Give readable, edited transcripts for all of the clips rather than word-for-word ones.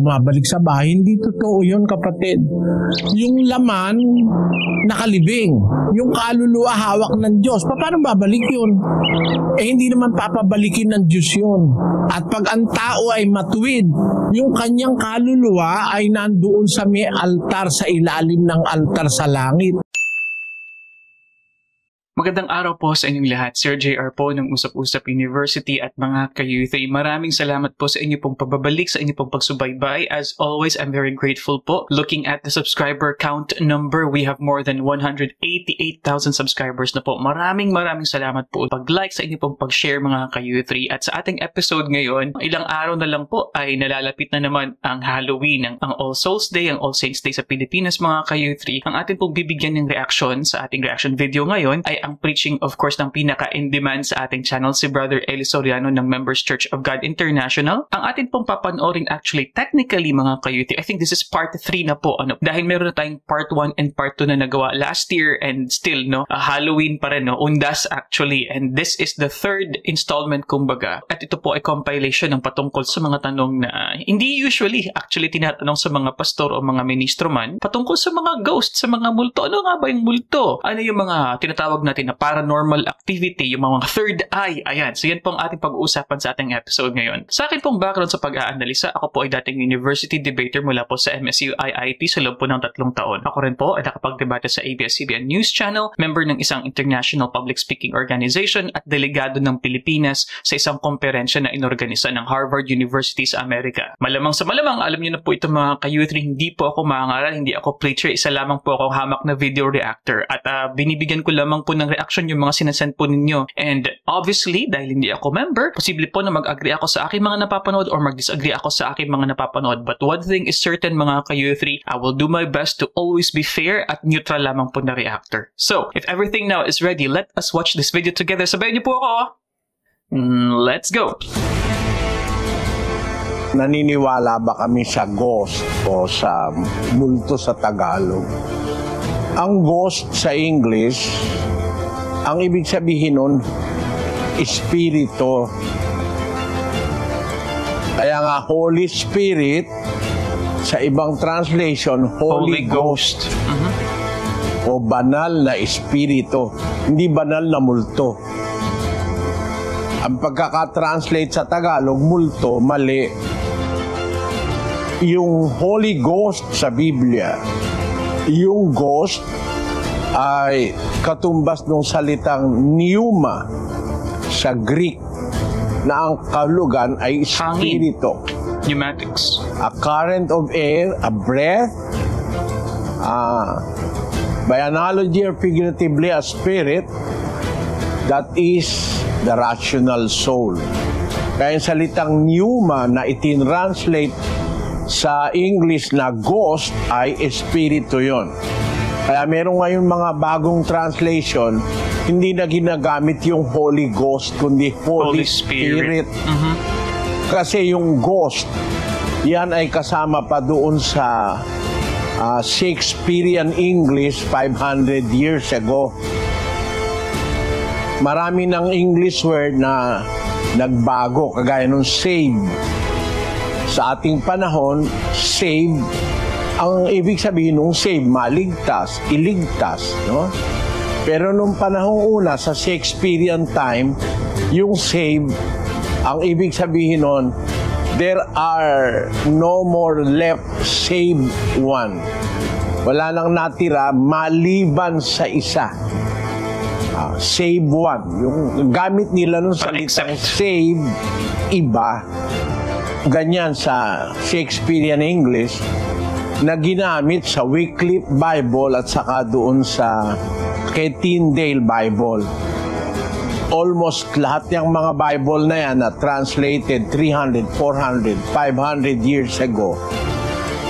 bumabalik sa bahay. Hindi totoo yun, kapatid. Yung laman, nakalibing. Yung kaluluwa, hawak ng Diyos. Paano babalik yun? Hindi naman papabalikin ng Diyos yun. At pag ang tao ay matuwid, yung kanyang kaluluwa ay nandoon sa may altar, sa ilalim ng altar sa langit. Magandang araw po sa inyong lahat. Sir JR po ng Usap-Usap University at mga ka-Youthie. Maraming salamat po sa inyo pong pagbabalik, sa inyo pong pagsubaybay. As always, I'm very grateful po. Looking at the subscriber count number, we have more than 188,000 subscribers na po. Maraming salamat po. Pag-like, sa inyo pong pag-share mga ka-Youthie. At sa ating episode ngayon, ilang araw na lang po ay nalalapit na naman ang Halloween, ang All Souls Day, ang All Saints Day sa Pilipinas mga ka-Youthie. Ang ating pong bibigyan ng reaction sa ating reaction video ngayon ay ang preaching, of course, ng pinaka-in-demand sa ating channel, si Brother Eli Soriano ng Members Church of God International. Ang atin pong papanoorin actually, technically mga ka-Youthie, I think this is part 3 na po, dahil meron na tayong part 1 and part 2 na nagawa last year and still, Halloween pa rin, undas actually, and this is the third installment kumbaga. At ito po ay compilation ng patungkol sa mga tanong na hindi usually actually tinatanong sa mga pastor o mga ministro man, patungkol sa mga ghost, sa mga multo. Ano nga ba yung multo? Ano yung mga tinatawag natin na paranormal activity, yung mga third eye. Ayan. So yan po ang ating pag-uusapan sa ating episode ngayon. Sa akin pong background sa pag-aanalisa, ako po ay dating university debater mula po sa MSU IIT sa loob po ng 3 taon. Ako rin po ay nakapagdebate sa ABS-CBN News Channel, member ng isang international public speaking organization at delegado ng Pilipinas sa isang komperensya na inorganisa ng Harvard University sa Amerika. Malamang sa malamang, alam niyo na po ito mga ka-Youthie, hindi po ako mangaral, hindi ako preacher, isa lamang po ako hamak na video reactor at binibigyan ko lamang po ng reaction yung mga sinasend po ninyo. And obviously, dahil hindi ako member, posible po na mag-agree ako sa aking mga napapanood or mag-disagree ako sa aking mga napapanood. But one thing is certain mga ka-Youthie, I will do my best to always be fair at neutral lamang po na reactor. So, if everything now is ready, let us watch this video together. Sabayan niyo po ako. Let's go! Naniniwala ba kami sa ghost o sa multo sa Tagalog? Ang ghost sa English, ang ibig sabihin nun, espiritu. Kaya nga, Holy Spirit, sa ibang translation, Holy Ghost. O banal na espiritu, hindi banal na multo. Ang pagkakatranslate sa Tagalog, multo, mali. Yung Holy Ghost sa Biblia, yung ghost ay katumbas ng salitang pneuma sa Greek na ang kahulugan ay espiritu. Pneumatics. A current of air, a breath, by analogy or figuratively, a spirit, that is the rational soul. Kaya yung salitang pneuma na itinranslate sa English na ghost ay espiritu yon. Kaya meron ngayon mga bagong translation, hindi na ginagamit yung Holy Ghost, kundi Holy Spirit. Kasi yung ghost, yan ay kasama pa doon sa Shakespearean English 500 years ago. Marami ng English word na nagbago, kagaya nung save. Sa ating panahon, save, ang ibig sabihin nung save, maligtas, iligtas, no? Pero nung panahong una, sa Shakespearean time, yung save, ang ibig sabihin nun, there are no more left save one. Wala nang natira maliban sa isa. Save one. Yung gamit nila nung salitang save, iba. Ganyan sa Shakespearean English, na ginamit sa Wycliffe Bible at saka doon sa kay Tyndale Bible. Almost lahat ng mga Bible na yan na translated 300, 400, 500 years ago,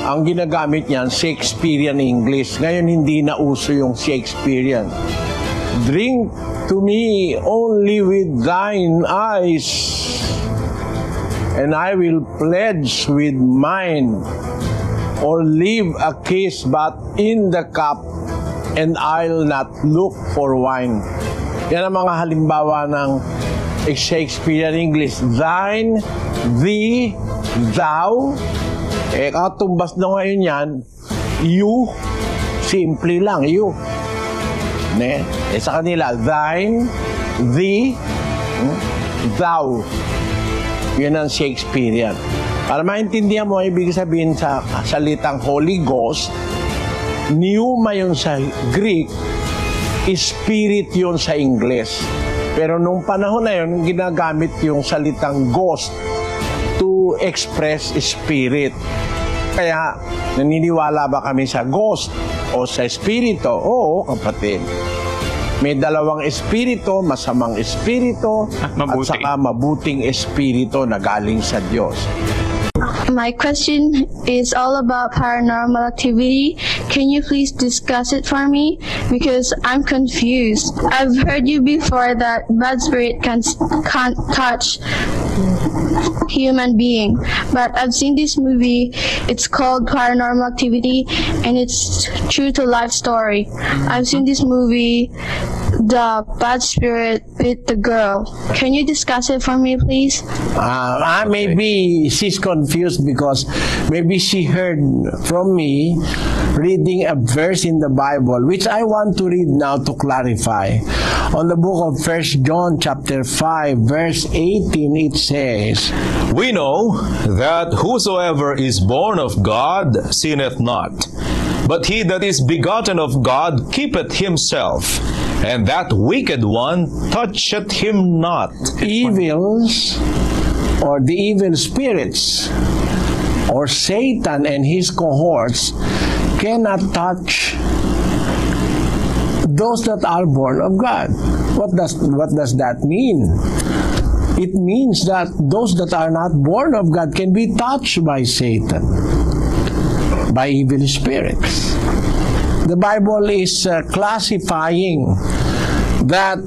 ang ginagamit niyan, Shakespearean English. Ngayon, hindi na uso yung Shakespearean. Drink to me only with thine eyes, and I will pledge with mine, or leave a kiss but in the cup, and I'll not look for wine. Yan ang mga halimbawa ng Shakespearean English. Thine, thee, thou, Katumbas na ngayon yan, you, simple lang, you. Sa kanila, thine, thee, thou. Yun ang Shakespearean. Para maintindihan mo, ibig sabihin sa salitang Holy Ghost, pneuma yun sa Greek, spirit yun sa Ingles. Pero nung panahon na yun, ginagamit yung salitang ghost to express spirit. Kaya, naniniwala ba kami sa ghost o sa espiritu? Oo, kapatid. May dalawang espiritu, masamang espiritu, at saka mabuting espiritu na galing sa Diyos. My question is all about paranormal activity. Can you please discuss it for me? Because I'm confused. I've heard you before that bad spirit can't touch human being, but I've seen this movie. It's called Paranormal Activity, and it's true to life story. I've seen this movie, the bad spirit with the girl. Can you discuss it for me, please? Maybe she's confused because maybe she heard from me reading a verse in the Bible, which I want to read now to clarify. On the book of 1 John chapter 5, verse 18, it says, We know that whosoever is born of God sinneth not, but he that is begotten of God keepeth himself, and that wicked one toucheth him not. Evils, or the evil spirits, or Satan and his cohorts cannot touch those that are born of God. What does that mean? It means that those that are not born of God can be touched by Satan, by evil spirits. The Bible is classifying that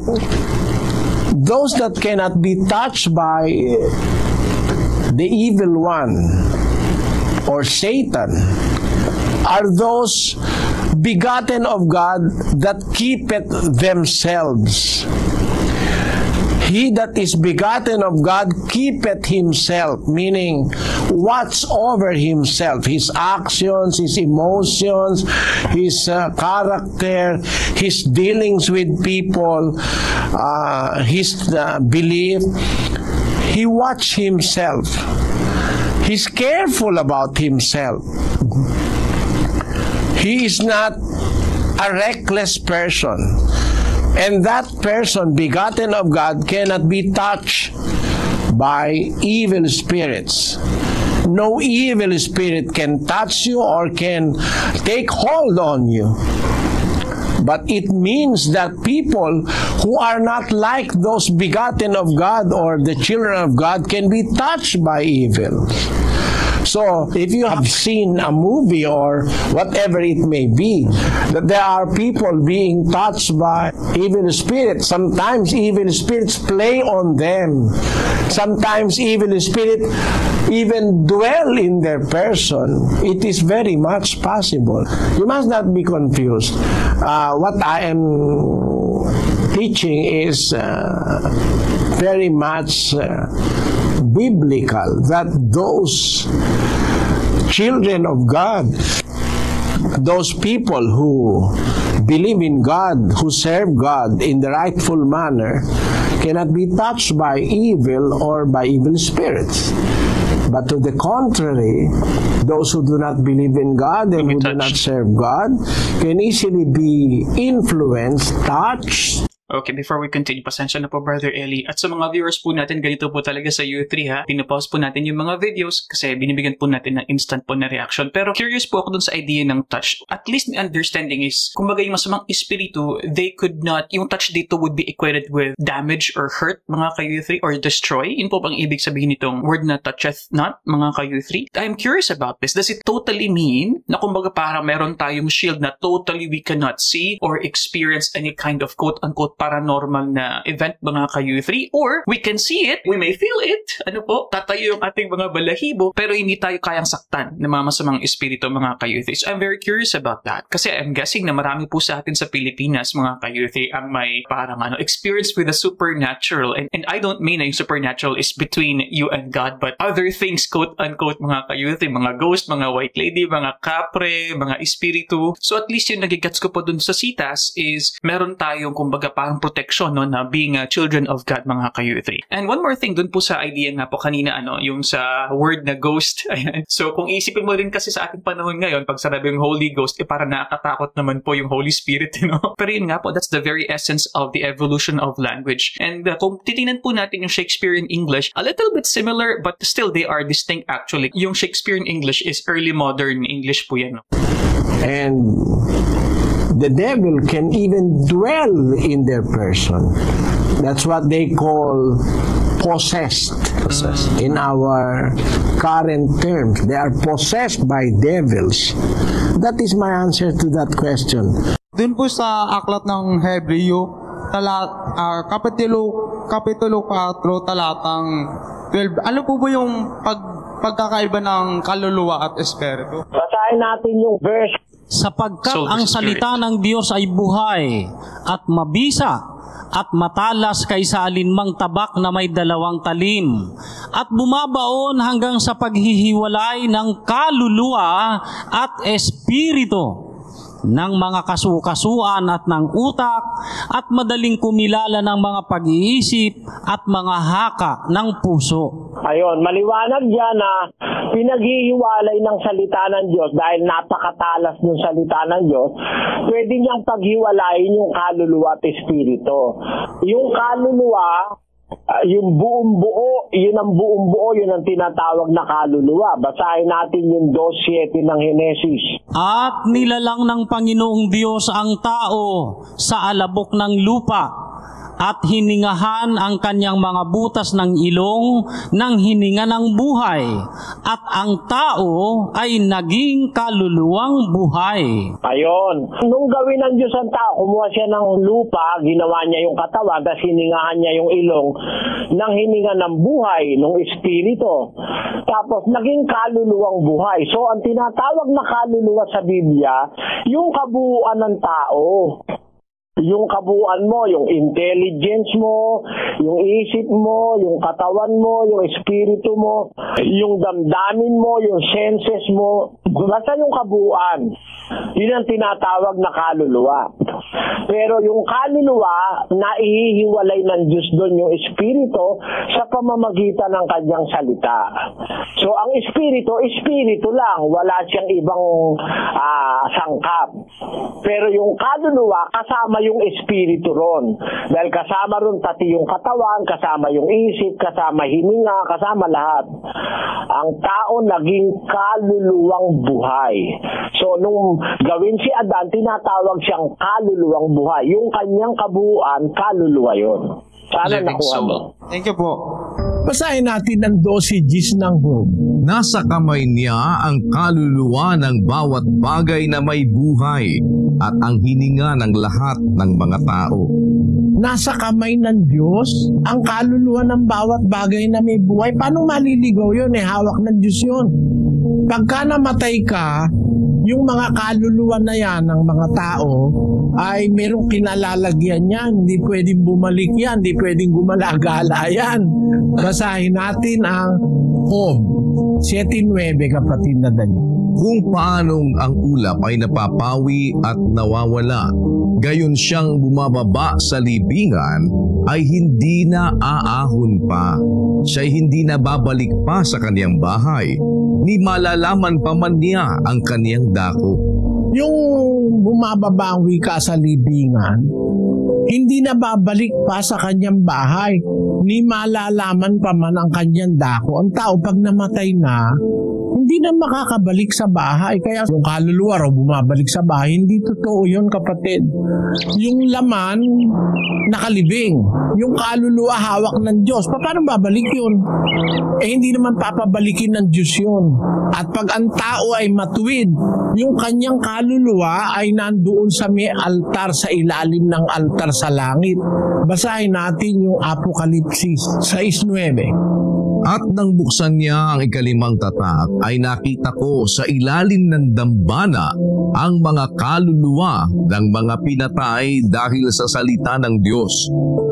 those that cannot be touched by the evil one or Satan are those begotten of God that keepeth themselves. He that is begotten of God keepeth himself, meaning watch over himself, his actions, his emotions, his character, his dealings with people, his belief. He watch himself. He's careful about himself. He is not a reckless person. And that person, begotten of God, cannot be touched by evil spirits. No evil spirit can touch you or can take hold on you. But it means that people who are not like those begotten of God or the children of God can be touched by evil. So, if you have seen a movie or whatever it may be, that there are people being touched by evil spirits. Sometimes evil spirits play on them. Sometimes evil spirits even dwell in their person. It is very much possible. You must not be confused. What I am teaching is very much biblical, that those children of God, those people who believe in God, who serve God in the rightful manner, cannot be touched by evil or by evil spirits. But to the contrary, those who do not believe in God and who do not serve God can easily be influenced, touched. Okay, before we continue, pasensya na po, Brother Eli. At sa mga viewers po natin, ganito po talaga sa U3 ha. Pinapause po natin yung mga videos kasi binibigyan po natin ng instant po na reaction. Pero curious po ako dun sa idea ng touch. At least my understanding is, kumbaga yung masamang espiritu, they could not, yung touch dito would be equated with damage or hurt, mga ka-U3, or destroy. Yun po bang ibig sabihin nitong word na toucheth not, mga ka-U3? I'm curious about this. Does it totally mean na kumbaga parang meron tayong shield na totally we cannot see or experience any kind of quote-unquote paranormal na event mga ka-U3, or we can see it, we may feel it, tatayo yung ating mga balahibo, pero hindi tayo kayang saktan ng mga masamang espiritu mga ka-U3. So I'm very curious about that. Kasi I'm guessing na marami po sa atin sa Pilipinas mga ka-U3 ang may parang experience with the supernatural. And I don't mean na yung supernatural is between you and God, but other things, quote-unquote mga ka-U3, mga ghost, mga white lady, mga kapre, mga espiritu. So at least yung nagigats ko po dun sa sitas is meron tayong kumbaga parang protection na being children of God mga ka-U3. And one more thing dun po sa idea nga po kanina yung sa word na ghost. Ayan. So kung isipin mo rin kasi sa ating panahon ngayon, pag sarabi yung Holy Ghost, para nakakatakot naman po yung Holy Spirit, Pero yun nga po, that's the very essence of the evolution of language. And kung titingnan po natin yung Shakespearean English, a little bit similar, but still they are distinct actually. Yung Shakespearean English is early modern English po yan. And the devil can even dwell in their person. That's what they call possessed. In our current terms, they are possessed by devils. That is my answer to that question. Dun po sa aklat ng Hebreo, Kapitulo 4, talatang 12. Ano po ba yung pagkakaiba ng kaluluwa at espiritu? Basahin natin yung verse. Sapagkat ang salita ng Diyos ay buhay at mabisa at matalas kaysa alinmang tabak na may 2 talim at bumabaon hanggang sa paghihiwalay ng kaluluwa at espiritu, ng mga kasukasuan at ng utak, at madaling kumilala ng mga pag-iisip at mga haka ng puso. Ayun, maliwanag dyan na pinaghihiwalay ng salita ng Diyos dahil napakatalas ng salita ng Diyos. Pwede niyang paghiwalayin yung kaluluwa at espiritu. Yung kaluluwa, yung buong buo, yun ang buong buo, yun ang tinatawag na kaluluwa. Basahin natin yung 2:7 ng Henesis. At nilalang ng Panginoong Diyos ang tao sa alabok ng lupa, at hiningahan ang kanyang mga butas ng ilong ng hininga ng buhay, at ang tao ay naging kaluluwang buhay. Ayon. Nung gawin ng Diyos ang tao, kumuha siya ng lupa, ginawa niya yung katawan, tapos hiningahan niya yung ilong ng hininga ng buhay, ng espiritu. Tapos naging kaluluwang buhay. So ang tinatawag na kaluluwa sa Biblia, yung kabuuan ng tao. Yung kabuuan mo, yung intelligence mo, yung isip mo, yung katawan mo, yung espiritu mo, yung damdamin mo, yung senses mo, basta yung kabuuan. Yun ang tinatawag na kaluluwa. Pero yung kaluluwa, naihiwalay ng Diyos doon yung espiritu sa pamamagitan ng kanyang salita. So ang espiritu lang, wala siyang ibang sangkap. Pero yung kaluluwa, kasama yung espiritu ron. Dahil kasama ron pati yung katawan, kasama yung isip, kasama hininga, kasama lahat. Ang tao naging kaluluwang buhay. So nung gawin si Adan, tinatawag siyang kaluluwang buhay. Yung kanyang kabuuan, kaluluwa yun. Sana nakuha mo. Thank you po. Basahin natin ang 12 ng Job. Nasa kamay niya ang kaluluwa ng bawat bagay na may buhay at ang hininga ng lahat ng mga tao. Nasa kamay ng Diyos ang kaluluwa ng bawat bagay na may buhay. Paano maliligaw yun? Hawak ng Diyos yun. Pagka namatay ka, yung mga kaluluwa na yan ng mga tao ay merong kinalalagyan yan. Hindi pwedeng bumalik yan. Hindi pwedeng gumalagala yan. Basahin natin ang Job 7:9, kapatid na Daniel. Kung paanong ang ulap ay napapawi at nawawala, gayon siyang bumababa sa libingan ay hindi na aahon pa. Siya'y hindi na babalik pa sa kaniyang bahay, ni malalaman pa man niya ang kaniyang dako. Yung bumababa ang wika sa libingan, hindi na babalik pa sa kanyang bahay, ni malalaman pa man ang kanyang dako. Ang tao pag namatay na, hindi hindi na makakabalik sa bahay. Kaya yung kaluluwa raw bumabalik sa bahay, hindi totoo yun, kapatid. Yung laman, nakalibing. Yung kaluluwa hawak ng Diyos. Paano babalik yun? Hindi naman papabalikin ng Diyos yun. At pag ang tao ay matuwid, yung kanyang kaluluwa ay nandoon sa may altar, sa ilalim ng altar sa langit. Basahin natin yung Apokalipsis 6:9. At nang buksan niya ang ikalimang tatak, ay nakita ko sa ilalim ng dambana ang mga kaluluwa ng mga pinatay dahil sa salita ng Diyos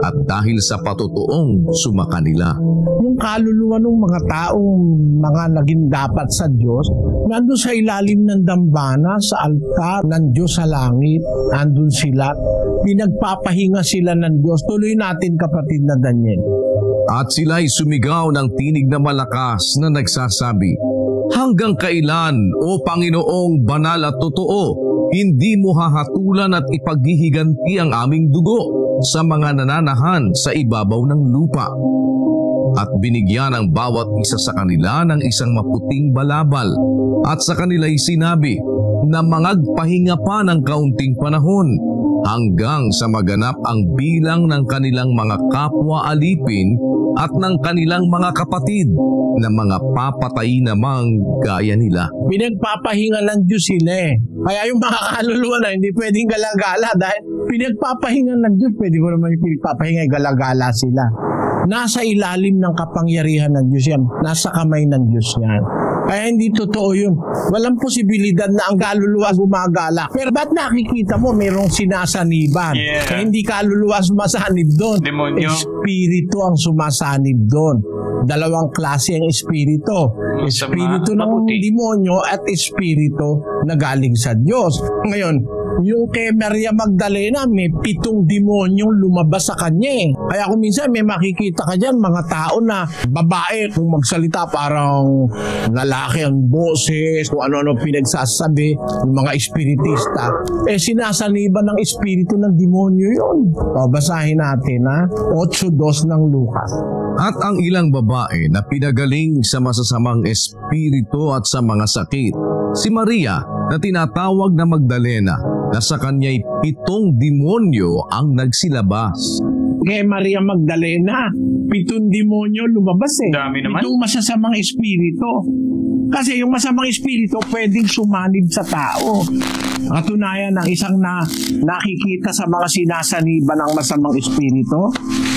at dahil sa patutuong sumakanila. Yung kaluluwa ng mga taong mga naging dapat sa Diyos, nandun sa ilalim ng dambana, sa altar ng Diyos sa langit, nandun sila, pinagpapahinga sila ng Diyos. Tuloy natin, kapatid na Daniel. At sila'y sumigaw ng tinig na malakas na nagsasabi, "Hanggang kailan, O Panginoong banal at totoo, hindi mo hahatulan at ipaghihiganti ang aming dugo sa mga nananahan sa ibabaw ng lupa?" At binigyan ang bawat isa sa kanila ng isang maputing balabal, at sa kanila'y sinabi na mangagpahinga pa ng kaunting panahon hanggang sa maganap ang bilang ng kanilang mga kapwa alipin at ng kanilang mga kapatid na mga papatay namang gaya nila. Pinagpapahinga ng Diyos sila eh. Kaya yung mga kaluluwa na hindi pwedeng galagala dahil pinagpapahinga ng Diyos, pwede mo naman yung pinagpapahinga, galagala sila. Nasa ilalim ng kapangyarihan ng Diyos yan. Nasa kamay ng Diyos yan. Kaya hindi totoo yun. Walang posibilidad na ang kaluluwa gumagala. Pero ba't nakikita mo mayroong sinasaniban? Yeah. Kaya hindi kaluluwa sumasanib doon. Demonyo. Espiritu ang sumasanib doon. Dalawang klase ang espiritu. Espiritu ng demonyo at espiritu na galing sa Diyos. Ngayon, yung kay Maria Magdalena, may 7 demonyong lumabas sa kanya eh. Kaya kung minsan may makikita ka dyan, mga tao na babae, kung magsalita parang lalaki ang boses, kung ano-ano pinagsasabi, yung mga espiritista, sinasaniban ng espiritu ng demonyo yun. Basahin natin 8:2 ng Lucas. At ang ilang babae na pinagaling sa masasamang espiritu at sa mga sakit, si Maria na tinatawag na Magdalena, na sa kanya'y 7 demonyo ang nagsilabas. Kay Maria Magdalena, 7 demonyo lumabas eh. Dami naman. Itong masasamang espiritu. Kasi yung masamang espiritu pwedeng sumanib sa tao. Katunayan ng isang nakikita sa mga sinasaniban ng masamang espiritu.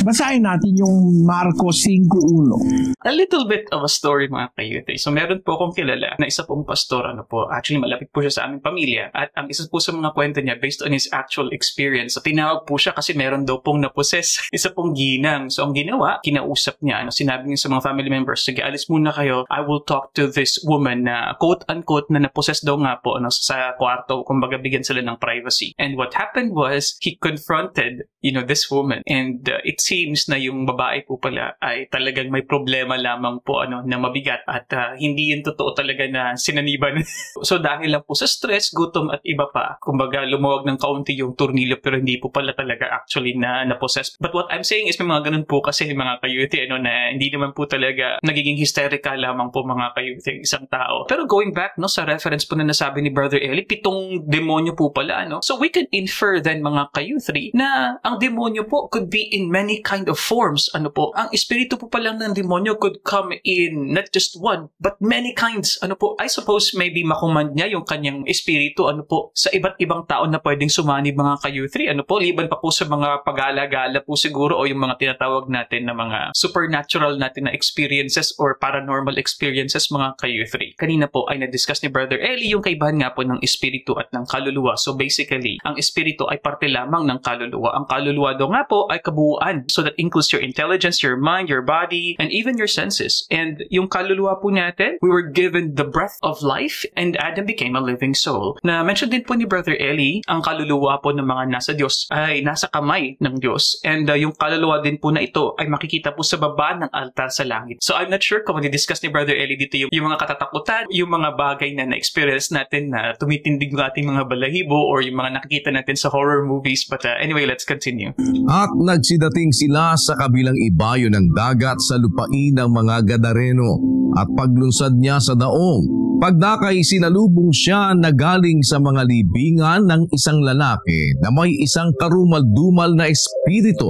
Basahin natin yung Marcos 5:1. A little bit of a story, mga kayute. So meron po akong kilala na isa pong pastor, actually malapit po siya sa aming pamilya. At ang isa po sa mga kwento niya, based on his actual experience, so tinawag po siya kasi meron daw pong naposes, isa pong ginang. So ang ginawa, kinausap niya, sinabi niya sa mga family members, sige, alis muna kayo, I will talk to this woman na quote-unquote na naposes daw nga po sa kwarto, kumbaga bigyan sila ng privacy. And what happened was, he confronted, this woman. And it seems na yung babae po pala ay talagang may problema lamang po na mabigat at hindi yun totoo talaga na sinaniban. So dahil lang po sa stress, gutom at iba pa, kumbaga lumawag ng kaunti yung turnilyo pero hindi po pala talaga actually na naposes. But what I'm saying is may mga ganun po kasi mga kayuti na hindi naman po talaga nagiging hysterical lamang po mga kayuti isang tao. Pero going back sa reference po na nasabi ni Brother Eli, 7 demonyo po pala. So we can infer then mga kayuti na ang demonyo po could be in many kind of forms. Ang espiritu po pala ng demonyo could come in not just one but many kinds. I suppose maybe makumand niya yung kanyang espiritu sa iba't ibang tao na pwedeng sumanib mga kayuti. Liban pa po sa mga pagala-gala po siguro o yung mga tinatawag natin na mga supernatural natin na experiences or paranormal experiences mga kayuti. Kanina po ay na-discuss ni Brother Eli yung kaibahan nga po ng espiritu at ng kaluluwa. So basically, ang espiritu ay parte lamang ng kaluluwa. Ang kaluluwa daw nga po ay kabuuan. So that includes your intelligence, your mind, your body, and even your senses. And yung kaluluwa po natin, we were given the breath of life and Adam became a living soul. Na-mention din po ni Brother Eli, ang kaluluwa po ng mga nasa Diyos ay nasa kamay ng Diyos. And yung kaluluwa din po na ito ay makikita po sa baba ng altar sa langit. So I'm not sure kung discuss ni Brother Eli dito yung mga katatakutan, yung mga bagay na na-experience natin na tumitindig ng ating mga balahibo or yung mga nakikita natin sa horror movies. But anyway, let's continue. At nagsidating sila sa kabilang ibayo ng dagat sa lupain ng mga Gadareno, at paglunsad niya sa daong Pagdakay sinalubong siya na galing sa mga libingan ng isang lalaki na may isang karumal-dumal na espiritu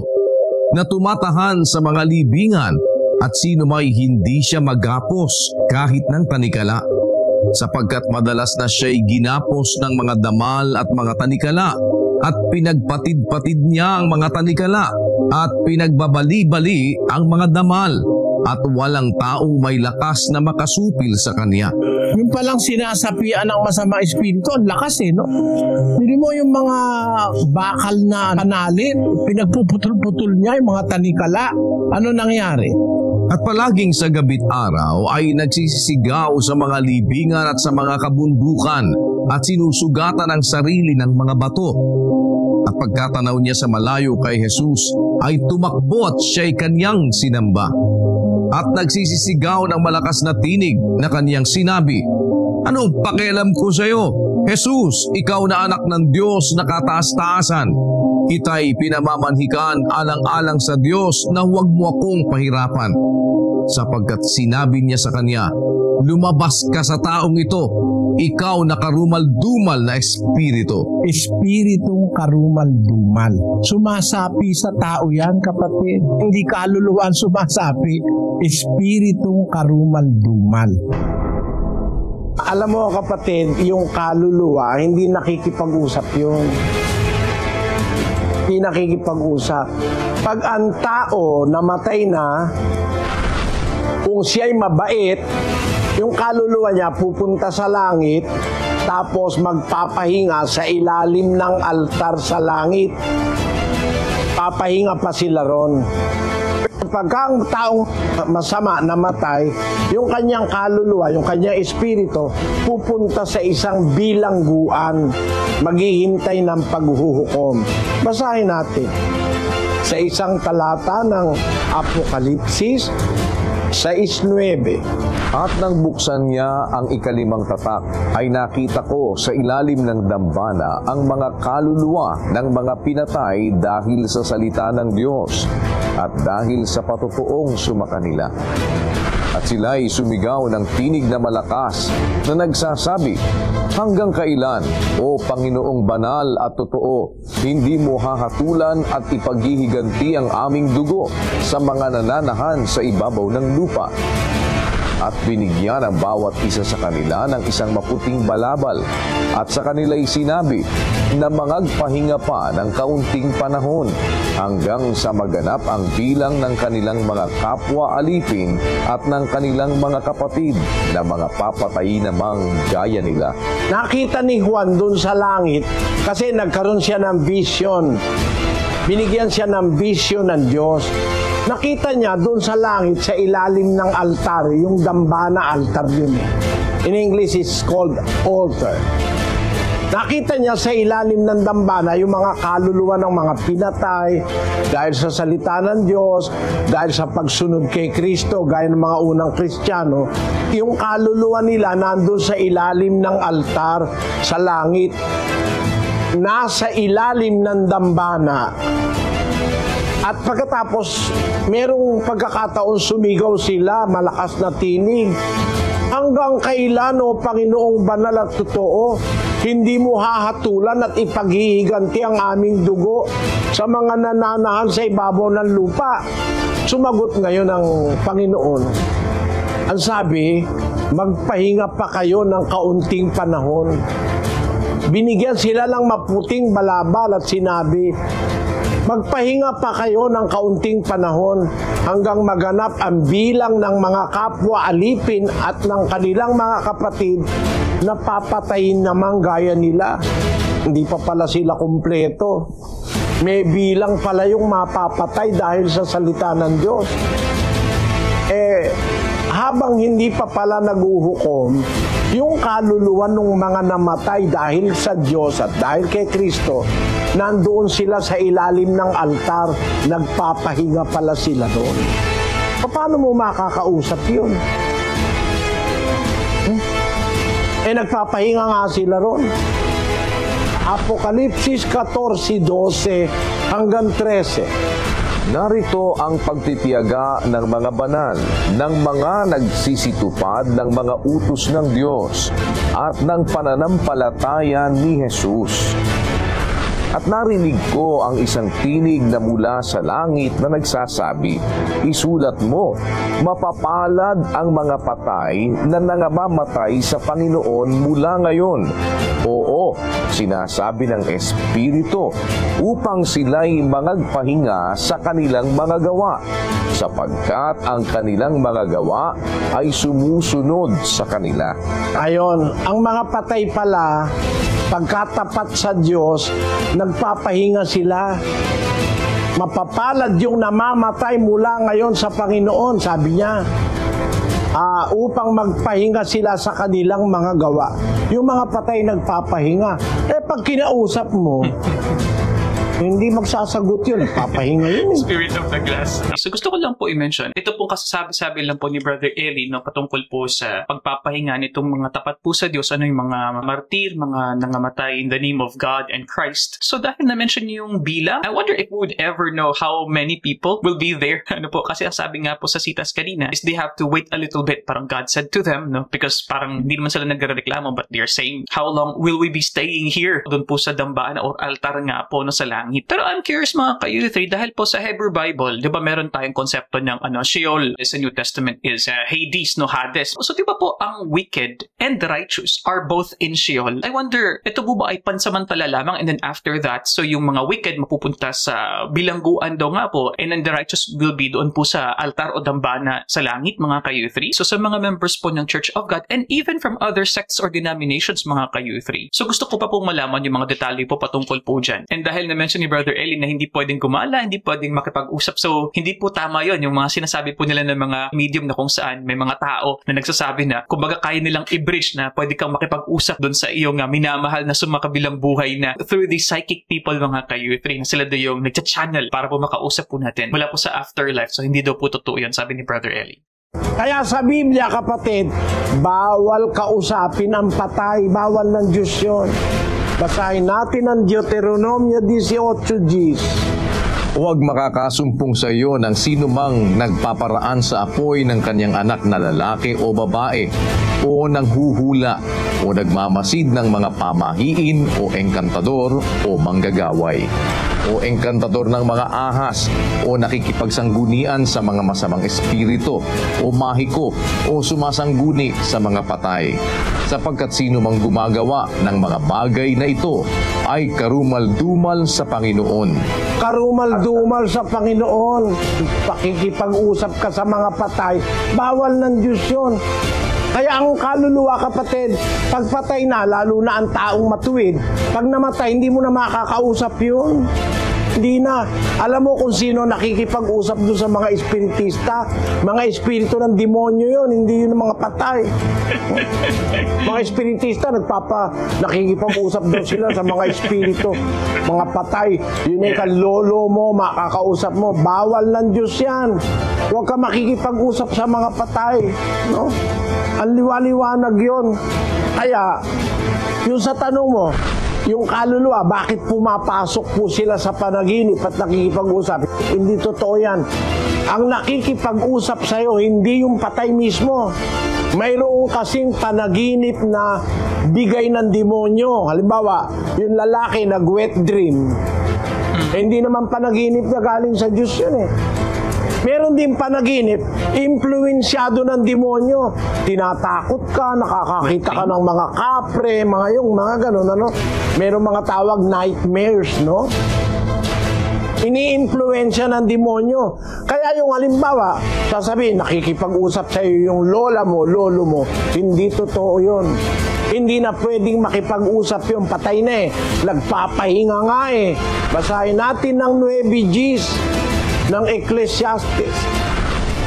na tumatahan sa mga libingan at sino may hindi siya magapos kahit ng tanikala, sapagkat madalas na siya'y ginapos ng mga damal at mga tanikala at pinagpatid-patid niya ang mga tanikala at pinagbabali-bali ang mga damal at walang taong may lakas na makasupil sa kanya. Yung palang sinasapian ng masamang espiritu, ang lakas no? Hindi mo yung mga bakal na kanalit, pinagpuputol-putol niya yung mga tanikala. Ano nangyari? At palaging sa gabi't araw ay nagsisisigaw sa mga libingan at sa mga kabundukan at sinusugatan ang sarili ng mga bato. At pagkatanaw niya sa malayo kay Jesus ay tumakbo at siya'y kanyang sinamba. At nagsisisigaw ng malakas na tinig na kanyang sinabi, "Anong pakialam ko sa iyo? Jesus, ikaw na anak ng Diyos na kataas-taasan. Kita'y pinamamanhikan alang-alang sa Diyos na huwag mo akong pahirapan." Sapagkat sinabi niya sa kanya, "Lumabas ka sa taong ito, ikaw na karumal-dumal na espiritu." Espiritong karumal-dumal. Sumasapi sa tao yan, kapatid. Hindi kaluluwaan sumasapi. Espiritong karumal-dumal. Alam mo kapatid, yung kaluluwa, hindi nakikipag-usap yun. Hindi nakikipag-usap. Pag ang tao namatay na, kung siya'y mabait, yung kaluluwa niya pupunta sa langit, tapos magpapahinga sa ilalim ng altar sa langit. Papahinga pa sila ron. Pagka ang taong masama namatay, yung kanyang kaluluwa, yung kanyang espiritu, pupunta sa isang bilangguan, maghihintay ng paghuhukom. Basahin natin sa isang talata ng Apokalipsis 6:9. At nang buksan niya ang ikalimang tatak, ay nakita ko sa ilalim ng dambana ang mga kaluluwa ng mga pinatay dahil sa salita ng Diyos at dahil sa patotoong sumakanila. At sila'y sumigaw ng tinig na malakas na nagsasabi, "Hanggang kailan, O Panginoong banal at totoo, hindi mo hahatulan at ipaghihiganti ang aming dugo sa mga nananahan sa ibabaw ng lupa?" At binigyan ang bawat isa sa kanila ng isang maputing balabal, at sa kanila'y sinabi na mangagpahinga pa ng kaunting panahon hanggang sa maganap ang bilang ng kanilang mga kapwa alipin at ng kanilang mga kapatid na mga papatay namang gaya nila. Nakita ni Juan doon sa langit kasi nagkaroon siya ng vision. Binigyan siya ng vision ng Diyos. Nakita niya doon sa langit, sa ilalim ng altar, yung dambana altar yun eh. In English, it's called altar. Nakita niya sa ilalim ng dambana yung mga kaluluwa ng mga pinatay dahil sa salita ng Diyos, dahil sa pagsunod kay Kristo, gaya ng mga unang Kristiyano. Yung kaluluwa nila nandun sa ilalim ng altar sa langit. Nasa ilalim ng dambana. At pagkatapos, merong pagkakataon sumigaw sila, malakas na tinig. "Hanggang kailan, O Panginoong banal at totoo, hindi mo hahatulan at ipaghihiganti ang aming dugo sa mga nananahan sa ibabaw ng lupa?" Sumagot ngayon ang Panginoon. Ang sabi, "Magpahinga pa kayo ng kaunting panahon." Binigyan sila ng maputing balabal at sinabi, "Magpahinga pa kayo ng kaunting panahon hanggang maganap ang bilang ng mga kapwa alipin at ng kanilang mga kapatid na papatayin namang gaya nila." Hindi pa pala sila kumpleto. May bilang pala yung mapapatay dahil sa salita ng Diyos. Habang hindi pa pala naguhukom, yung kaluluwa ng mga namatay dahil sa Diyos at dahil kay Kristo, nandoon sila sa ilalim ng altar, nagpapahinga pala sila doon. Paano mo makakausap yun? Nagpapahinga nga sila roon. Apokalipsis 14:12 hanggang 13. Narito ang pagtitiyaga ng mga banal, ng mga nagsisitupad ng mga utos ng Diyos at ng pananampalataya ni Jesus. At narinig ko ang isang tinig na mula sa langit na nagsasabi, "Isulat mo, mapapalad ang mga patay na nangamamatay sa Panginoon mula ngayon. Oo, sinasabi ng Espiritu, upang sila'y mangagpahinga sa kanilang mga gawa, sapagkat ang kanilang mga gawa ay sumusunod sa kanila." Ayon, ang mga patay pala, pagkatapat sa Diyos, nagpapahinga sila. Mapapalad yung namamatay mula ngayon sa Panginoon, sabi niya, upang magpahinga sila sa kanilang mga gawa. Yung mga patay nagpapahinga. Pag kinausap mo, hindi magsasagot yun, papahinga yun. Spirit of the glass. So gusto ko lang po i-mention, ito pong kasasabi-sabi lang po ni Brother Eli, no, patungkol po sa pagpapahinga nitong mga tapat po sa Diyos, ano yung mga martir, mga nangamatay in the name of God and Christ. So dahil na-mention niyo yung bilang, I wonder if we would ever know how many people will be there. Ano po, kasi ang sabi nga po sa sitas kanina is they have to wait a little bit, parang God said to them, no, because parang hindi naman sila nagrereklamo, but they're saying, how long will we be staying here? Doon po sa dambaan or altar nga po, no, sa langit. Pero I'm curious mga ka-youth, dahil po sa Hebrew Bible, di ba meron tayong konsepto ng Sheol sa New Testament is Hades, no, Hades. So di ba po ang wicked and the righteous are both in Sheol? I wonder, ito po ba ay pansamantala lamang, and then after that, so yung mga wicked mapupunta sa bilangguan daw nga po, and then the righteous will be doon po sa altar o dambana sa langit, mga ka-youth. So sa mga members po ng Church of God, and even from other sects or denominations, mga ka-youth. So gusto ko pa pong malaman yung mga detalye po patungkol po dyan. And dahil na-mention ni Brother Eli na hindi pwedeng gumala, hindi pwedeng makipag-usap. So, hindi po tama yon yung mga sinasabi po nila ng mga medium na kung saan may mga tao na nagsasabi na, kumbaga kaya nilang i-bridge na pwede kang makipag-usap doon sa iyong minamahal na sumakabilang buhay na through the psychic people, mga ka-youth, na sila daw yung nagcha-channel para po makausap po natin mula po sa afterlife. So, hindi daw po totoo yun, sabi ni Brother Eli. Kaya sa Biblia, kapatid, bawal kausapin ang patay, bawal ng Diyos yun. Basahin natin ang Deuteronomio 18:10. Huwag makakasumpong sa iyo ng sino mang nagpaparaan sa apoy ng kanyang anak na lalaki o babae, o nanghuhula, o nagmamasid ng mga pamahiin, o engkantador, o manggagaway, o engkantador ng mga ahas, o nakikipagsanggunian sa mga masamang espiritu, o mahiko, o sumasangguni sa mga patay. Sapagkat sino mang gumagawa ng mga bagay na ito ay karumal-dumal sa Panginoon. Karumal-dumal sa Panginoon. Pakikipag-usap ka sa mga patay, bawal ng Diyos yun. Kaya ang kaluluwa, kapatid, pag patay na, lalo na ang taong matuwid, pag namatay, hindi mo na makakausap yun. Hindi na. Alam mo kung sino nakikipag-usap doon sa mga espiritista? Mga espiritu ng demonyo yun, hindi yun mga patay. Mga espiritista, nakikipag-usap doon sila sa mga espiritu. Mga patay. Yun yung kalolo mo, makakausap mo. Bawal ng Diyos yan. Huwag ka makikipag-usap sa mga patay. No? Ang liwaliwanag yun. Kaya, yung sa tanong mo, yung kaluluwa, bakit pumapasok po sila sa panaginip at nakikipag-usap? Hindi totoo yan. Ang nakikipag-usap sa'yo, hindi yung patay mismo. Mayroon kasing panaginip na bigay ng demonyo. Halimbawa, yung lalaki nag-wet dream. Hindi naman panaginip na galing sa Diyos yun eh. Meron din panaginip, impluensyado ng demonyo. Tinatakot ka, nakakakita ka ng mga kapre, mga ganun, ano? Meron mga tawag nightmares, no? Ini-impluensya ng demonyo. Kaya yung halimbawa, sasabihin, nakikipag-usap sa iyo yung lola mo, lolo mo. Hindi totoo yun. Hindi na pwedeng makipag-usap yung patay na eh. Nagpapahinga nga eh. Basahin natin ng 9 Gs ng Ecclesiastes.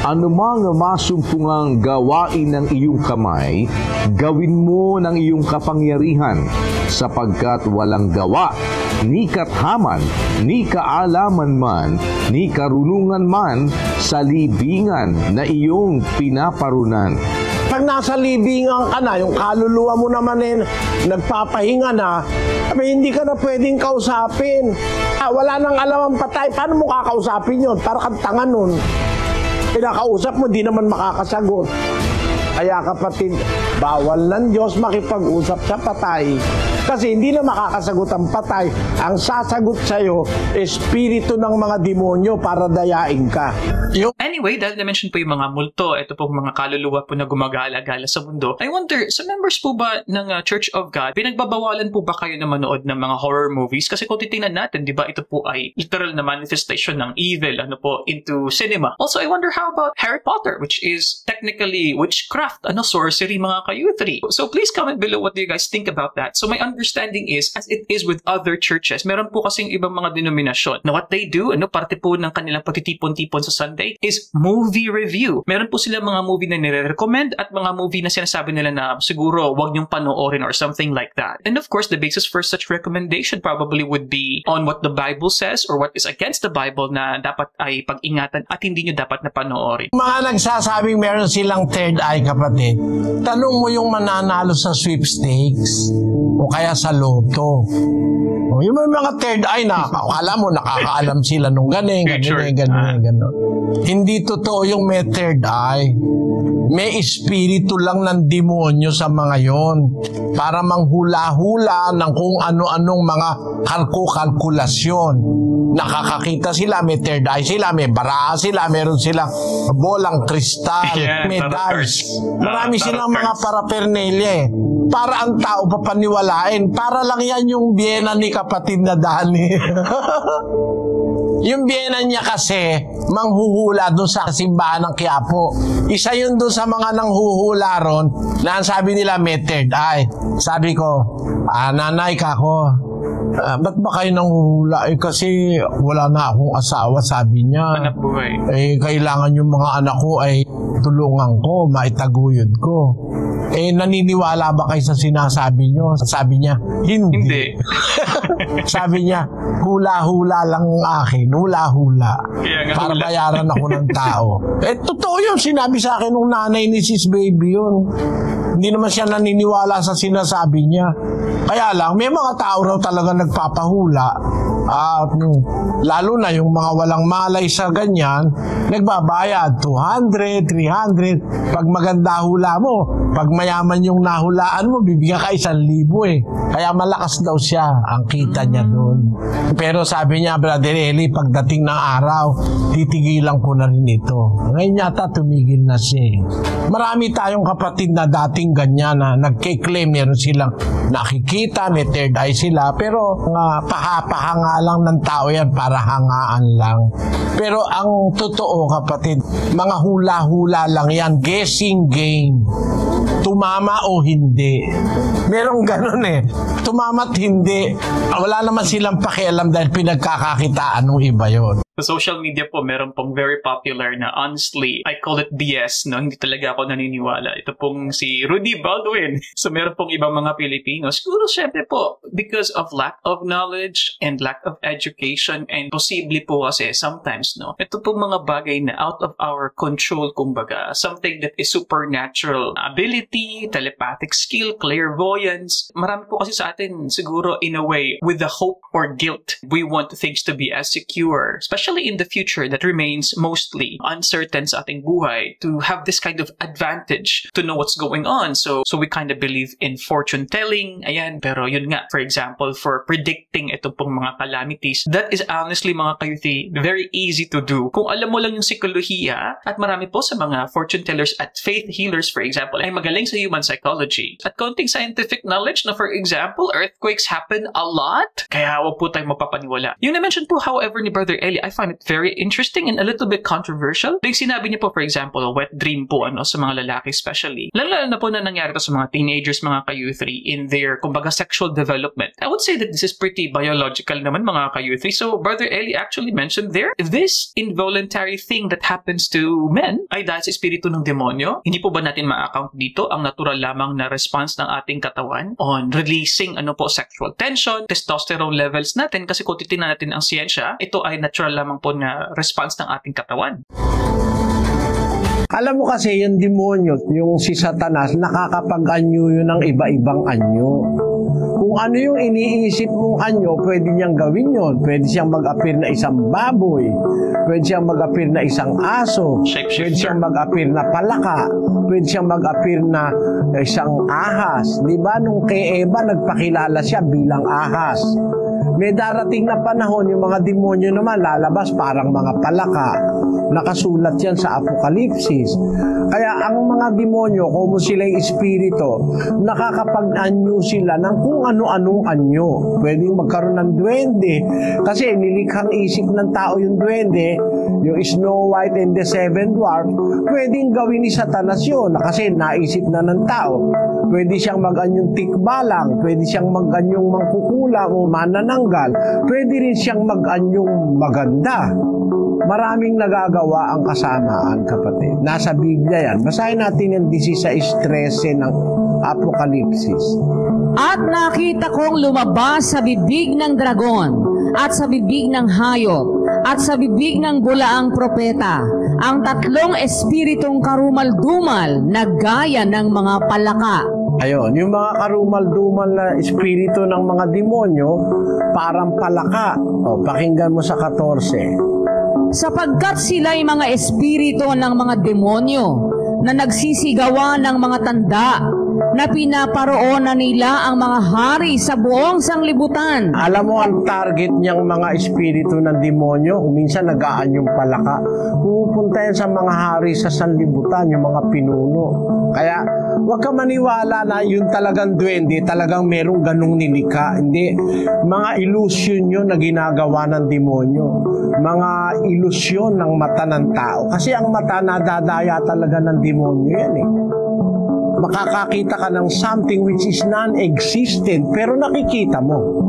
Anumang masumpungang gawain ng iyong kamay, gawin mo ng iyong kapangyarihan, sapagkat walang gawa, ni kathaman, ni kaalaman man, ni karunungan man, sa libingan na iyong pinaparunan. Pag nasa libingan ka na, yung kaluluwa mo naman nagpapahinga na, hindi ka na pwedeng kausapin. Wala nang alam ang patay. Paano mo kakausapin yun? Para kang tanga nun. Pinakausap mo, di naman makakasagot. Kaya kapatid, bawal ng Diyos makipag-usap sa patay. Kasi hindi na makakasagot ang patay. Ang sasagot sa'yo, espiritu ng mga demonyo para dayain ka. Anyway, dahil na-mention po yung mga multo, ito pong mga kaluluwa po na gumagala-gala sa mundo, I wonder, sa members po ba ng Church of God, pinagbabawalan po ba kayo na manood ng mga horror movies? Kasi kung titingnan natin, di ba, ito po ay literal na manifestation ng evil, into cinema. Also, I wonder how about Harry Potter, which is technically witchcraft, sorcery, mga kayuthri. So please comment below what do you guys think about that. So my understanding is, as it is with other churches, meron po kasing ibang mga denominasyon na what they do, parte po ng kanilang patitipon-tipon sa Sunday, is movie review. Meron po sila mga movie na nire-recommend at mga movie na sinasabi nila na siguro wag niyong panoorin or something like that. And of course, the basis for such recommendation probably would be on what the Bible says or what is against the Bible na dapat ay pag-ingatan at hindi niyo dapat na panoorin. Mga nagsasabing meron silang third eye, kapatid, tanong mo yung mananalo sa sweepstakes o kaya sa loto. Yung mga third eye na akala mo nakakaalam sila nung ganing. Hindi totoo yung may third eye. May espiritu lang ng demonyo sa mga yon para manghula-hula ng kung ano-anong mga kalkulasyon. Nakakakita sila, may third eye sila, may baraa sila, meron silang bolang kristal, may dice. Marami silang mga paraphernalia para ang tao papaniwalain. Para lang yan yung biyena ni kapatid na Dani. Yung biyena niya kasi manghuhula doon sa simbahan ng Quiapo. Isa yun doon sa mga nanghuhula ron na sabi nila may third eye. Sabi ko, nanay ka ko. Ba't ba kayo nanghuhula? Kasi wala na akong asawa, sabi niya. Anak buhay. Kailangan yung mga anak ko ay tulungan ko, maitaguyod ko. Naniniwala ba kayo sa sinasabi niyo? Sabi niya, hindi. Sabi niya, hula-hula lang ang akin. Hula-hula. Para bayaran ako ng tao. Totoo yun. Sinabi sa akin ng nanay ni Sis Baby yun. Hindi naman siya naniniwala sa sinasabi niya. Kaya lang, may mga tao raw talaga nagpapahula. Lalo na yung mga walang malay sa ganyan, nagbabayad 200, 300. Pag maganda hula mo, pag mayaman yung nahulaan mo, bibigyan ka 1,000 Kaya malakas daw siya ang kita niya doon. Pero sabi niya, Brother Eli, pagdating ng araw, titigilan ko na rin ito. Ngayon yata tumigil na siya. Marami tayong kapatid na dating ganyan na nagkiklaim, meron silang nakikita, may third eye sila, pero pahanga lang ng tao yan para hangaan lang. Pero ang totoo, kapatid, mga hula-hula lang yan, guessing game. Tumama o hindi. Merong ganun Tumama't hindi. Wala naman silang pakialam dahil pinagkakakitaan ng iba yon. Sa social media po, meron pong very popular na, honestly, I call it BS, hindi talaga ako naniniwala. Ito pong si Rudy Baldwin. So meron pong ibang mga Pilipino. Siguro syempre po, because of lack of knowledge and lack of education and possibly po kasi sometimes, ito pong mga bagay na out of our control, kumbaga, something that is supernatural ability, telepathic skill, clairvoyance. Marami po kasi sa atin, siguro in a way, with the hope or guilt, we want things to be as secure, especially in the future that remains mostly uncertain sa ating buhay, to have this kind of advantage to know what's going on. So we kind of believe in fortune telling, pero yun nga, for example, for predicting itong pong mga calamities, that is honestly, mga kayuthi, very easy to do. Kung alam mo lang yung psikolohiya, at marami po sa mga fortune tellers at faith healers, for example, ay magaling sa human psychology. At konting scientific knowledge na, for example, earthquakes happen a lot, kaya wag po tayong mapapaniwala. Yung na-mention po, however, ni Brother Eli, I find it very interesting and a little bit controversial. Like sinabi niya po, for example, wet dream po sa mga lalaki especially. Lalo na po na nangyari to sa mga teenagers, mga kayuthri, in their, kumbaga, sexual development. I would say that this is pretty biological naman, mga kayuthri. So, Brother Eli actually mentioned there, this involuntary thing that happens to men ay dahil sa espiritu ng demonyo. Hindi po ba natin ma-account dito ang natural lamang na response ng ating katawan on releasing sexual tension, testosterone levels natin? Kasi kung titingnan natin ang siyensya, ito ay natural lamang po na response ng ating katawan. Alam mo kasi yung demonyo, yung si Satanas, nakakapag-anyo yun ng iba-ibang anyo. Kung ano yung iniisip mong anyo, pwede niyang gawin yun. Pwede siyang mag-appear na isang baboy. Pwede siyang mag-appear na isang aso. Pwede siyang mag-appear na palaka. Pwede siyang mag-appear na isang ahas. Di ba? Nung kay Eva, nagpakilala siya bilang ahas. May darating na panahon, yung mga demonyo naman lalabas parang mga palaka. Nakasulat yan sa Apokalipsis. Kaya ang mga demonyo, kung sila'y espiritu, nakakapag-anyo sila ng kung ano-anong anyo. Pwedeng magkaroon ng duwende. Kasi nilikhang isip ng tao yung duwende, yung Snow White and the Seven Dwarfs, pwedeng gawin ni Satanas yun. Kasi naisip na ng tao. Pwede siyang mag-anyong tikbalang, pwede siyang mag-anyong mangkukulang o manananggal, pwede rin siyang mag-anyong maganda. Maraming nagagawa ang kasamaan, kapatid. Nasa Biblia yan. Basahin natin yung 16:13 ng Apokalipsis. At nakita kong lumabas sa bibig ng dragon, at sa bibig ng hayop, at sa bibig ng bulaang propeta, ang tatlong espiritong karumal-dumal na gaya ng mga palaka. Ayun, yung mga karumal-dumal na espiritu ng mga demonyo, parang palaka. O, pakinggan mo sa 14. Sapagkat sila'y mga espiritu ng mga demonyo na nagsisigawan ng mga tanda na pinaparoonan nila ang mga hari sa buong sanglibutan. Alam mo ang target niyang mga espiritu ng demonyo, minsan nagaan yung palaka. Pupunta yan sa mga hari sa sanlibutan, yung mga pinuno. Kaya huwag ka maniwala na yun talagang duwende, talagang merong ganong nilikha. Hindi, mga illusion yun na ginagawa ng demonyo. Mga ilusyon ng mata ng tao. Kasi ang mata nadadaya talaga ng demonyo yan eh. Makakakita ka ng something which is non-existent pero nakikita mo.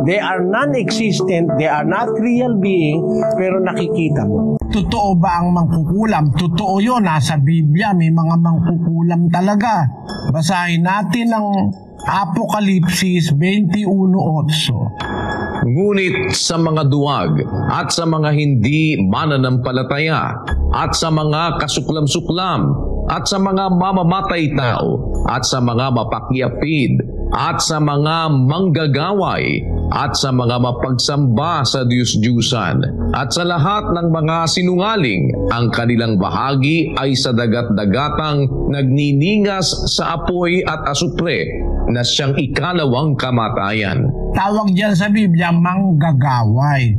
They are non-existent, they are not real being, pero nakikita mo. Totoo ba ang mangkukulam? Totoo yun, nasa Biblia, may mga mangkukulam talaga. Basahin natin ang Apokalipsis 21:8. Ngunit sa mga duwag at sa mga hindi mananampalataya at sa mga kasuklam-suklam at sa mga mamamatay tao at sa mga mapakyapid at sa mga manggagaway at sa mga mapagsamba sa Diyos-Diyusan at sa lahat ng mga sinungaling, ang kanilang bahagi ay sa dagat-dagatang nagniningas sa apoy at asupre na siyang ikalawang kamatayan. Tawag dyan sa Biblia, manggagaway.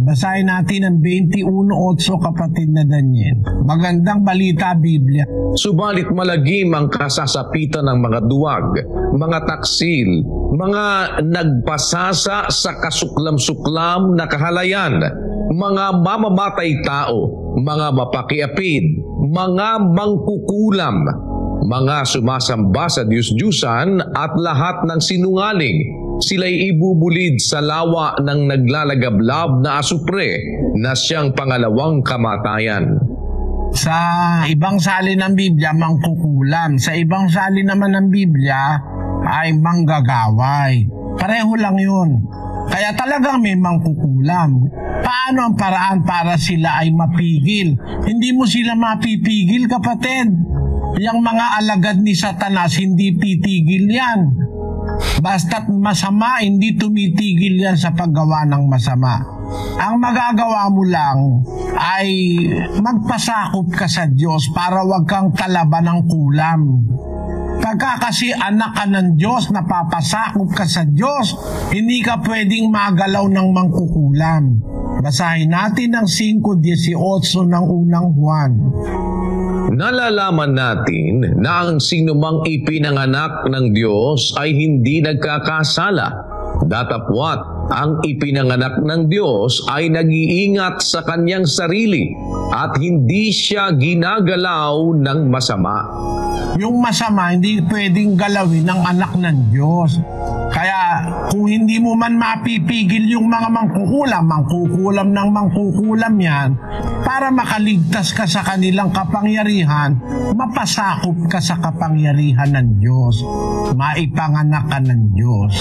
Basahin natin ang 21:8, kapatid na Daniel. Magandang balita, Biblia. Subalit malagim ang kasasapitan ng mga duwag, mga taksil, mga nagpasasa sa kasuklam-suklam na kahalayan, mga mamamatay tao, mga mapakiapid, mga mangkukulam, mga sumasamba sa Diyos-Diyusan at lahat ng sinungaling. Sila'y ibubulid sa lawa ng naglalagablab na asupre na siyang pangalawang kamatayan. Sa ibang salin ng Biblia, mangkukulam. Sa ibang salin naman ng Biblia ay manggagaway. Pareho lang yun. Kaya talagang may mangkukulam. Paano ang paraan para sila ay mapigil? Hindi mo sila mapipigil, kapatid. Yang mga alagad ni Satanas, hindi titigil yan. Basta't masama, hindi tumitigil yan sa paggawa ng masama. Ang magagawa mo lang ay magpasakop ka sa Diyos para wag kang talaban ng kulam. Pagka kasi anak ka ng Diyos, napapasakop ka sa Diyos, hindi ka pwedeng magalaw ng mangkukulam. Basahin natin ang 5:18 ng unang Juan. Nalalaman natin na ang sinumang ipinanganak ng Diyos ay hindi nagkakasala. Datapwat, ang ipinanganak ng Diyos ay nag-iingat sa kanyang sarili at hindi siya ginagalaw ng masama. Yung masama, hindi pwedeng galawin ng anak ng Diyos. Kaya kung hindi mo man mapipigil yung mga mangkukulam ng mangkukulam yan, para makaligtas ka sa kanilang kapangyarihan, mapasakop ka sa kapangyarihan ng Diyos. Maipanganak ka ng Diyos.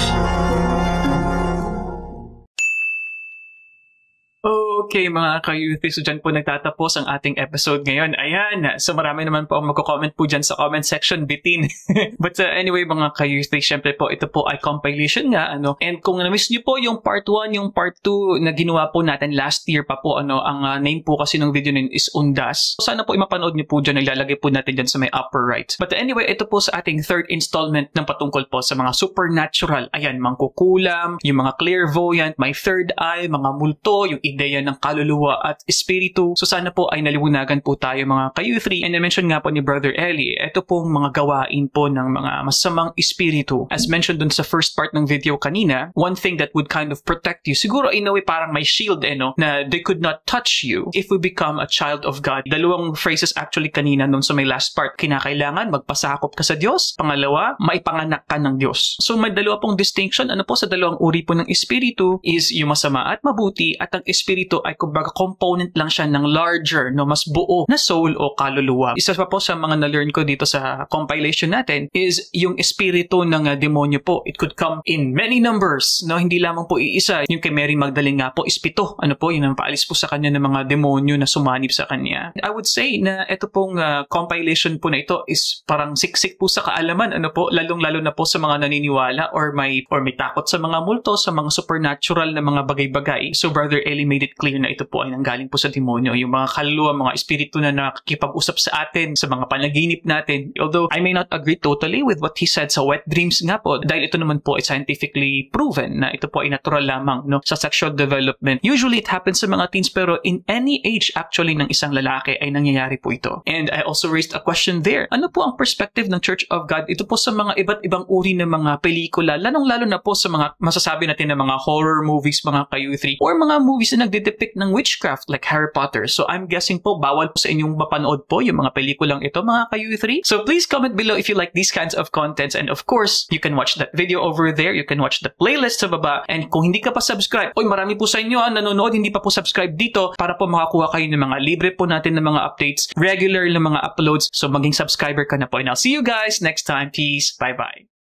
Okay, mga ka-youth, so dyan po nagtatapos ang ating episode ngayon. Ayan, so marami naman po ang magko-comment po dyan sa comment section, bitin. But anyway, mga ka-youth, syempre po, ito po ay compilation nga, and kung na-miss nyo po yung part 1, yung part 2 na ginawa po natin last year pa po, ang name po kasi ng video nun is Undas. Sana po imapanood nyo po dyan, ilalagay po natin dyan sa may upper right. But anyway, ito po sa ating third installment ng patungkol po sa mga supernatural. Ayan, mangkukulam, yung mga clairvoyant, may third eye, mga multo, yung ideya ng kaluluwa at espiritu. So sana po ay naliwanagan po tayo mga ka-U3. And na-mention nga po ni Brother Eli, ito pong mga gawain po ng mga masamang espiritu. As mentioned dun sa first part ng video kanina, one thing that would kind of protect you, siguro in a way parang may shield na they could not touch you if we become a child of God. Dalawang phrases actually kanina nung sa may last part. Kinakailangan magpasakop ka sa Diyos. Pangalawa, maipanganak ka ng Diyos. So may dalawa pong distinction po sa dalawang uri po ng espiritu is yung masama at mabuti, at ang espiritu ay kumbaga component lang siya ng larger, mas buo na soul o kaluluwa. Isa pa po sa mga na-learn ko dito sa compilation natin is yung espiritu ng demonyo po. It could come in many numbers, hindi lamang po iisa. Yung kay Mary Magdalene nga po is 7. Yun ang paalis po sa kanya ng mga demonyo na sumanib sa kanya. I would say na ito pong compilation po na ito is parang siksik po sa kaalaman, lalong-lalo na po sa mga naniniwala or may takot sa mga multo, sa mga supernatural na mga bagay-bagay. So Brother Eli made it clear na ito po ay nanggaling po sa demonyo. Yung mga kaluluwa, mga espiritu na nakikipag-usap sa atin, sa mga panaginip natin. Although I may not agree totally with what he said sa wet dreams nga po, dahil ito naman po ay scientifically proven na ito po ay natural lamang sa sexual development. Usually it happens sa mga teens, pero in any age actually ng isang lalaki ay nangyayari po ito. And I also raised a question there. Ano po ang perspective ng Church of God ito po sa mga iba't ibang uri ng mga pelikula, lalong-lalo na po sa mga masasabi natin na mga horror movies, mga ka-U3, or mga movies na nagde-depict ng witchcraft like Harry Potter. So I'm guessing po bawal po sa inyong mapanood po yung mga pelikulang ito, mga ka-U3. So please comment below if you like these kinds of contents, and of course, you can watch that video over there. You can watch the playlist sa baba, and kung hindi ka pa subscribe, marami po sa inyo nanonood, hindi pa po subscribe dito para po makakuha kayo ng mga libre po natin ng mga updates, regular na mga uploads. So maging subscriber ka na po, and I'll see you guys next time. Peace. Bye-bye.